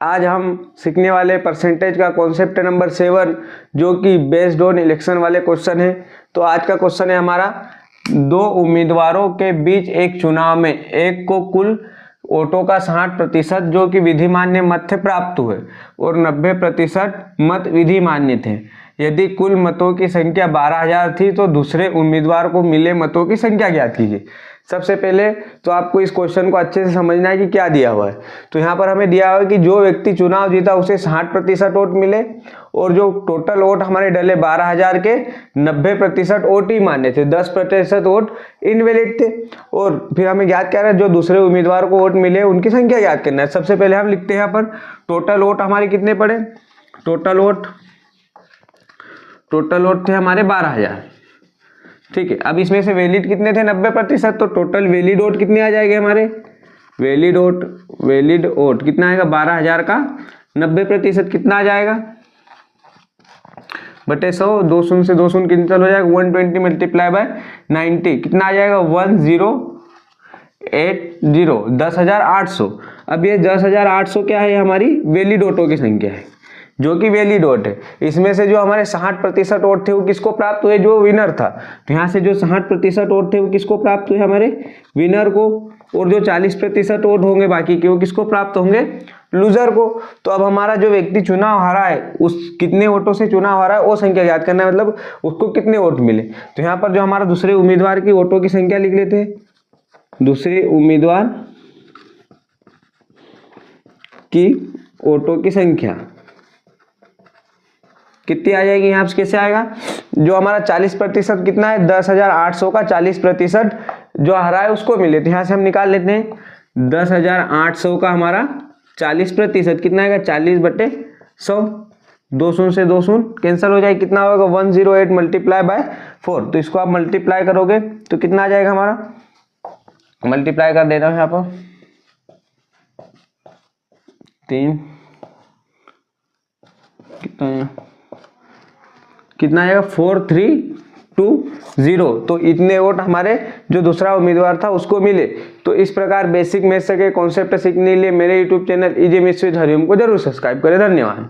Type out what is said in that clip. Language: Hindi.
आज हम सीखने वाले परसेंटेज का कॉन्सेप्ट नंबर 7, जो कि बेस्ड ऑन इलेक्शन वाले क्वेश्चन है। तो आज का क्वेश्चन है हमारा, 2 उम्मीदवारों के बीच एक चुनाव में एक को कुल वोटों का 60% जो कि विधि मान्य मत थे प्राप्त हुए और 90% मत विधि मान्य थे। यदि कुल मतों की संख्या 12,000 थी तो दूसरे उम्मीदवार को मिले मतों की संख्या ज्ञात कीजिए। सबसे पहले तो आपको इस क्वेश्चन को अच्छे से समझना है कि क्या दिया हुआ है। तो यहाँ पर हमें दिया हुआ है कि जो व्यक्ति चुनाव जीता उसे 60% वोट मिले और जो टोटल वोट हमारे डले 12,000 के 90% वोट ही मान्य थे, 10% वोट इनवैलिड थे। और फिर हमें ज्ञात करना है जो दूसरे उम्मीदवार को वोट मिले उनकी संख्या ज्ञात करना है। सबसे पहले हम लिखते हैं यहाँ पर टोटल वोट हमारे कितने पड़े। टोटल वोट थे हमारे 12,000, ठीक है। अब इसमें से वैलिड कितने थे, 90%। तो टोटल वैलिड वोट कितने आ जाएंगे हमारे, वैलिड वोट कितना आएगा, 12,000 का 90% कितना आ जाएगा, बटे 100, 2 शून्य से 2 शून्य कैंसिल हो जाएगा, 120 मल्टीप्लाई बाय 90 कितना आ जाएगा, 1080, 10,800। अब ये 10,800 क्या है, हमारी वैलिड वोटों की संख्या है जो कि वैलिड वोट है। इसमें से जो हमारे 60% वोट थे वो किसको प्राप्त हुए, जो विनर था। तो यहाँ से जो 60% वोट थे वो किसको प्राप्त हुए, हमारे विनर को। और जो 40% वोट होंगे बाकी के वो किसको प्राप्त होंगे, लूजर को। तो अब हमारा जो व्यक्ति चुनाव हारा है उस कितने वोटों से चुनाव हारा है वो संख्या याद करना है, मतलब उसको कितने वोट मिले। तो यहाँ पर जो हमारा दूसरे उम्मीदवार की वोटों की संख्या लिख लेते हैं। दूसरे उम्मीदवार की वोटों की संख्या कितनी आ जाएगी, यहाँ से कैसे आएगा, जो हमारा 40% कितना है, 10,800 का 40% जो हरा है उसको मिले। तो यहाँ से हम निकाल लेते हैं 10,800 का हमारा 40% कितना आएगा, 40/100, 2 शून्य से 2 शून्य कैंसिल हो जाएगा, कितना होगा 108 मल्टीप्लाई बाय 4। तो इसको आप मल्टीप्लाई करोगे तो कितना आ जाएगा हमारा, मल्टीप्लाई कर देना है यहाँ पर 3 कितना आएगा 4320। तो इतने वोट हमारे जो दूसरा उम्मीदवार था उसको मिले। तो इस प्रकार बेसिक मैथ्स के कॉन्सेप्ट सीखने के लिए मेरे YouTube channel easy maths with Hariom को जरूर सब्सक्राइब करें। धन्यवाद।